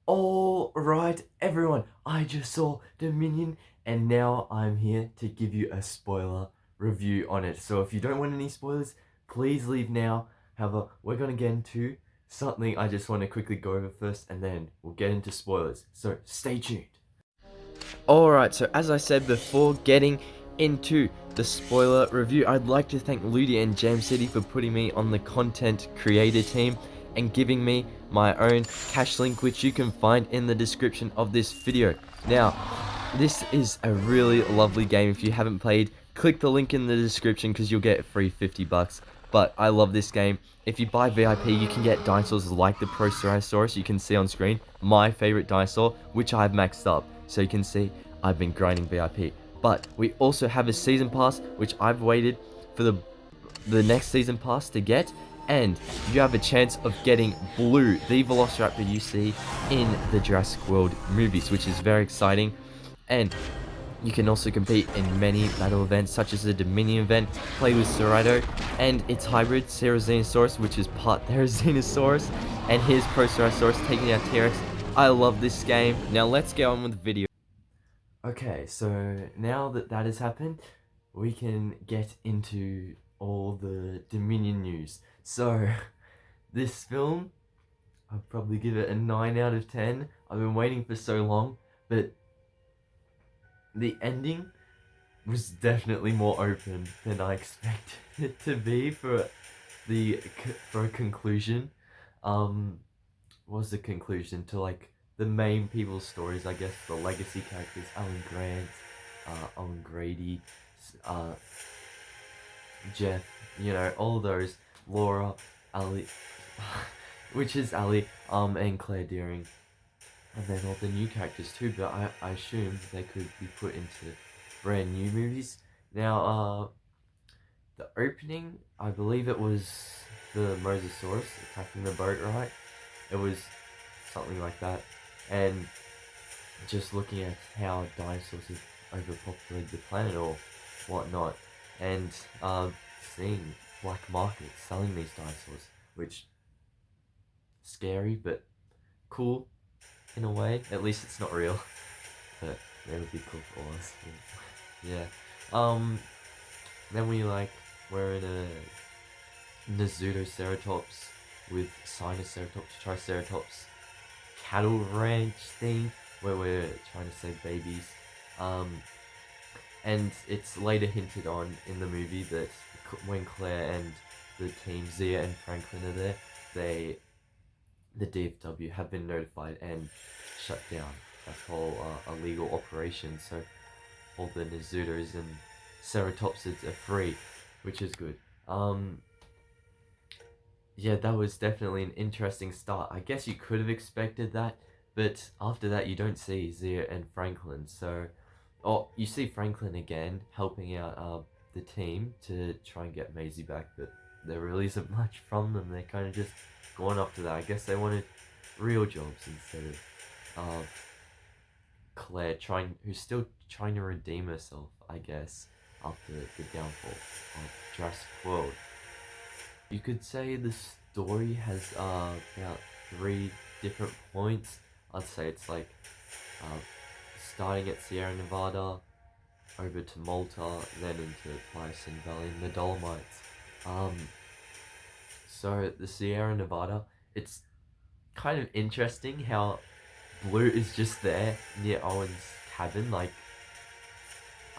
Alright everyone, I just saw Dominion and now I'm here to give you a spoiler review on it. So if you don't want any spoilers, please leave now. However, we're gonna get into something I just want to quickly go over first and then we'll get into spoilers. So stay tuned. Alright, so as I said before getting into the spoiler review, I'd like to thank Ludi and Jam City for putting me on the content creator team and giving me my own cash link, which you can find in the description of this video. Now, this is a really lovely game. If you haven't played, click the link in the description because you'll get a free 50 bucks. But I love this game. If you buy VIP, you can get dinosaurs like the ProC you can see on screen. My favorite dinosaur, which I've maxed up. So you can see I've been grinding VIP. But we also have a season pass, which I've waited for the next season pass to get, and you have a chance of getting Blue, the Velociraptor you see in the Jurassic World movies, which is very exciting. And you can also compete in many battle events, such as the Dominion event, play with Cerado and its hybrid, Ceratosaurus, which is part Therizinosaurus, and here's ProC taking out T-Rex. I love this game. Now let's get on with the video. Okay, so now that that has happened, we can get into all the Dominion news. So, this film, I'd probably give it a 9 out of 10. I've been waiting for so long, but the ending was definitely more open than I expected it to be for a conclusion. What was the conclusion to like the main people's stories? I guess the legacy characters, Alan Grant, Owen Grady, uh, Jeff, you know, all those, Laura, Ali, which is Ali, and Claire Dearing, and then all the new characters too. But I assume they could be put into brand new movies. Now, the opening, I believe it was the Mosasaurus attacking the boat, right? It was something like that, and just looking at how dinosaurs have overpopulated the planet or whatnot, and seeing black markets selling these dinosaurs, which scary but cool in a way. At least it's not real, but that would be cool for us. Yeah. Then we're in a Ceratops with Sinoceratops, Triceratops cattle ranch thing where we're trying to save babies. And it's later hinted on in the movie that when Claire and the team, Zia and Franklin, are there, the DFW have been notified and shut down that whole illegal operation. So all the Nazutos and Ceratopsids are free, which is good. Yeah, that was definitely an interesting start. I guess you could have expected that, but after that you don't see Zia and Franklin. So, oh, you see Franklin again helping out the team to try and get Maisie back, but there really isn't much from them. They're kind of just going up to that. I guess they wanted real jobs instead of Claire who's still trying to redeem herself, I guess, after the downfall of Jurassic World. You could say the story has about 3 different points. I'd say it's like starting at Sierra Nevada, over to Malta, then into Pliocene Valley and the Dolomites. So the Sierra Nevada, it's kind of interesting how Blue is just there near Owen's cabin. Like,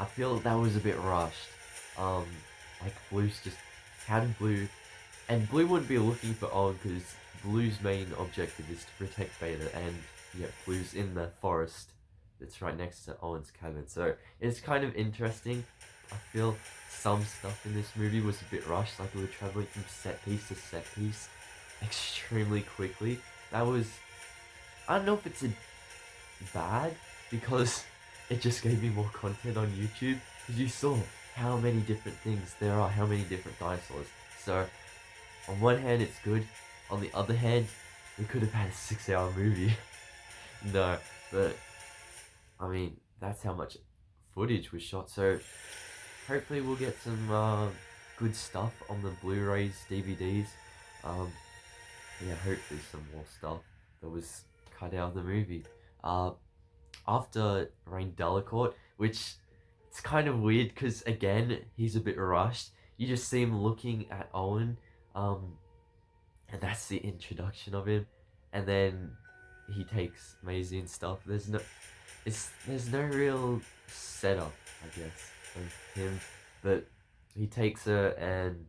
I feel that was a bit rushed. Like Blue's just, how did Blue, and Blue wouldn't be looking for Owen because Blue's main objective is to protect Beta, and yet Blue's in the forest that's right next to Owen's cabin. So it's kind of interesting. I feel some stuff in this movie was a bit rushed, like we were traveling from set piece to set piece extremely quickly. That was, I don't know if it's a bad, because it just gave me more content on YouTube, because you saw how many different things there are, how many different dinosaurs. So on one hand it's good, on the other hand we could have had a 6-hour movie. No, but I mean, that's how much footage was shot, so hopefully we'll get some good stuff on the Blu-rays, DVDs. Yeah, hopefully some more stuff. That was cut out of the movie. After Rain Delacourt, which it's kind of weird because again he's a bit rushed. You just see him looking at Owen, and that's the introduction of him, and then he takes Maisie and stuff. There's no real setup, I guess, of him, but he takes her and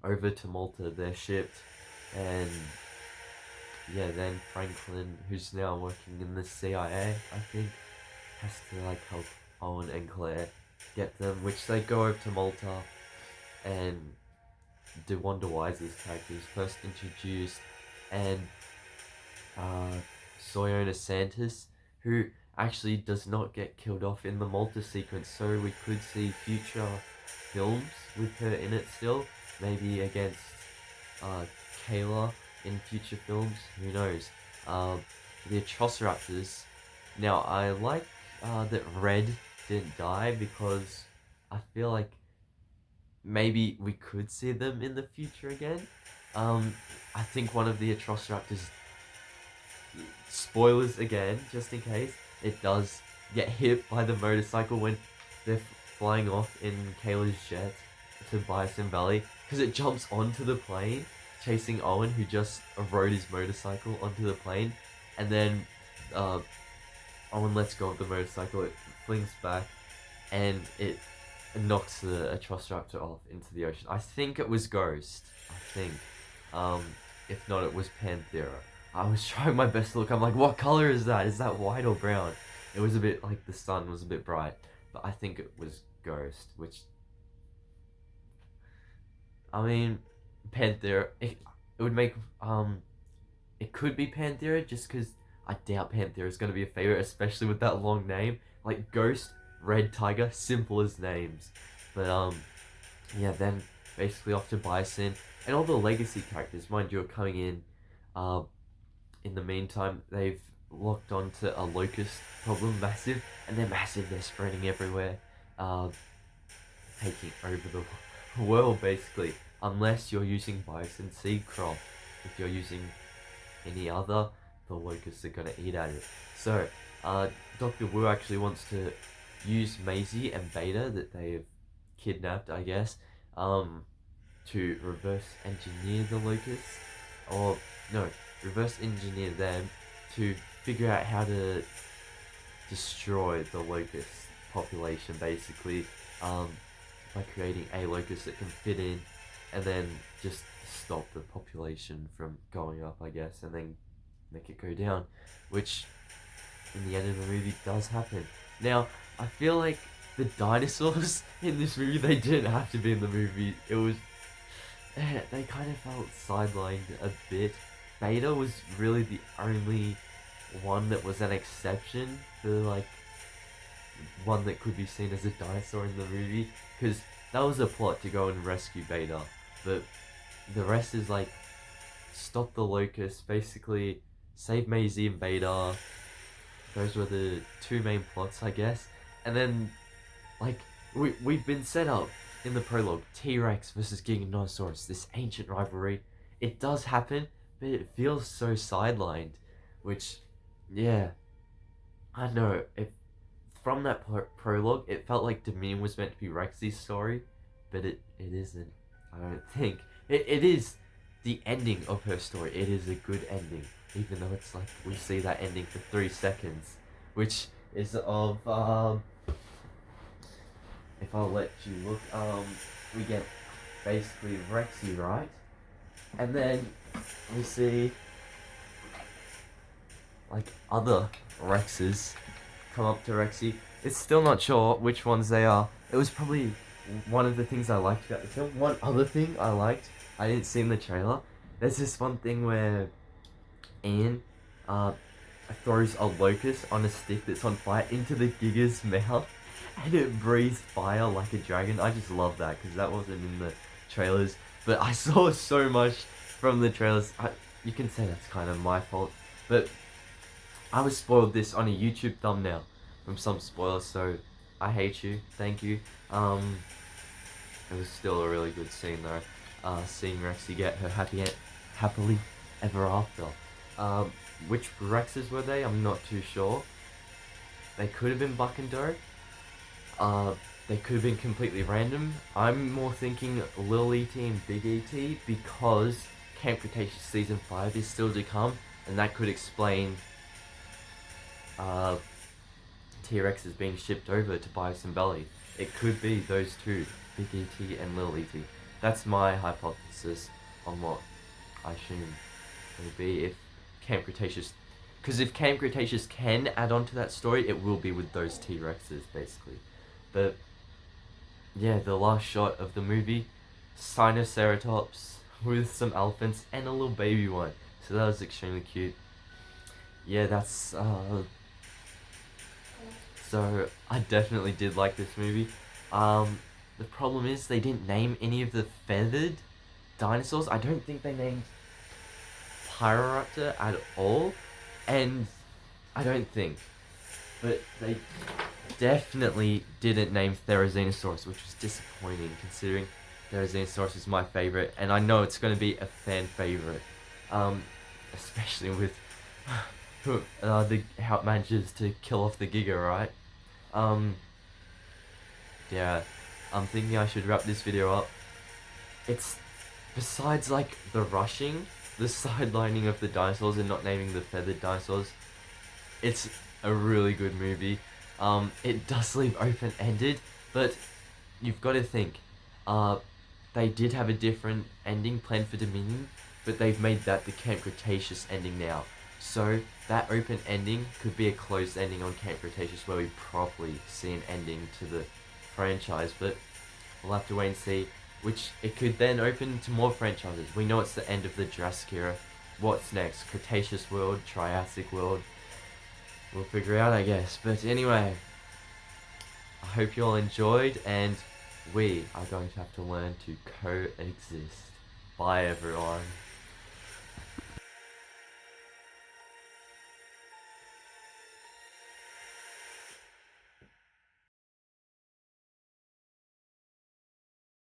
over to Malta. They're shipped, and yeah, then Franklin, who's now working in the CIA, I think, has to like help Owen and Claire get them, which they go over to Malta, and DeWanda Wise's character is first introduced, and Soyona Santos, who actually does not get killed off in the Malta sequence, so we could see future films with her in it still, maybe against Kayla in future films, who knows. The Atrociraptors, now I like that Red didn't die, because I feel like maybe we could see them in the future again. I think one of the Atrociraptors, spoilers again, just in case, it does get hit by the motorcycle when they're flying off in Kayla's jet to Bison Valley, because it jumps onto the plane, chasing Owen, who just rode his motorcycle onto the plane, and then Owen lets go of the motorcycle, it flings back, and it knocks the Atrociraptor off into the ocean. I think it was Ghost, I think. If not, it was Panthera. I was trying my best to look, I'm like, what color is that? Is that white or brown? It was a bit, like, the sun was a bit bright, but I think it was Ghost, which, I mean, Panthera, it would make, it could be Panthera, just because I doubt Panthera is going to be a favorite, especially with that long name. Like, Ghost, Red Tiger, simple as names. But, yeah, then basically off to Bison, and all the legacy characters, mind you, are coming in. In the meantime, they've locked onto a locust problem, massive, and they're massive, they're spreading everywhere, taking over the world, basically, unless you're using Bison Seed Crop. If you're using any other, the locusts are gonna eat at it. So, Dr. Wu actually wants to use Maisie and Beta, that they've kidnapped, I guess, to reverse engineer the locusts, or no, reverse engineer them to figure out how to destroy the locust population, basically, by creating a locust that can fit in, and then just stop the population from going up, I guess, and then make it go down, which in the end of the movie does happen. Now, I feel like the dinosaurs in this movie, they didn't have to be in the movie. It was, they kind of felt sidelined a bit. Beta was really the only one that was an exception for, like, one that could be seen as a dinosaur in the movie, because that was the plot, to go and rescue Beta, but the rest is like, stop the locust, basically save Maisie and Beta. Those were the two main plots, I guess. And then, like, we've been set up in the prologue, T-Rex versus Giganotosaurus, this ancient rivalry. It does happen, but it feels so sidelined, which, yeah, I know, from that prologue, it felt like Dominion was meant to be Rexy's story, but it isn't, I don't think. It is the ending of her story. It is a good ending, even though it's like, we see that ending for 3 seconds, which is of, if I'll let you look, we get basically Rexy, right? And then we see, like, other Rexes come up to Rexy. It's still not sure which ones they are. It was probably one of the things I liked about the film. One other thing I liked, I didn't see in the trailer, there's this one thing where Ian throws a locust on a stick that's on fire into the Giga's mouth, and it breathes fire like a dragon. I just love that, because that wasn't in the trailers, but I saw so much from the trailers. You can say that's kind of my fault, but I was spoiled this on a YouTube thumbnail from some spoilers, so I hate you, thank you. It was still a really good scene though, seeing Rexy get her happily ever after. which Rexes were they? I'm not too sure. They could have been Buck and Doe. They could have been completely random. I'm more thinking Lil E.T. and Big E.T. because Camp Cretaceous Season 5 is still to come, and that could explain T-Rexes being shipped over to Bison Belly. It could be those two, Big E.T. and Lil E.T. That's my hypothesis on what I assume it will be if Camp Cretaceous... Because if Camp Cretaceous can add on to that story, it will be with those T-Rexes, basically. But, yeah, the last shot of the movie, Sinoceratops with some elephants and a little baby one. So that was extremely cute. Yeah, that's, so I definitely did like this movie. The problem is they didn't name any of the feathered dinosaurs. I don't think they named Pyroraptor at all. And I don't think. But they definitely didn't name Therizinosaurus, which was disappointing considering Therizinosaurus is my favorite. And I know it's going to be a fan favorite. Especially with how it manages to kill off the Giga, right? Yeah, I'm thinking I should wrap this video up. It's, besides like the rushing, the sidelining of the dinosaurs and not naming the feathered dinosaurs, it's a really good movie. It does leave open-ended, but you've got to think, they did have a different ending planned for Dominion, but they've made that the Camp Cretaceous ending now. So that open ending could be a closed ending on Camp Cretaceous where we properly see an ending to the franchise, but we'll have to wait and see, which it could then open to more franchises. We know it's the end of the Jurassic era. What's next? Cretaceous world, Triassic world? We'll figure out, I guess. But anyway, I hope you all enjoyed, and we are going to have to learn to coexist. Bye everyone.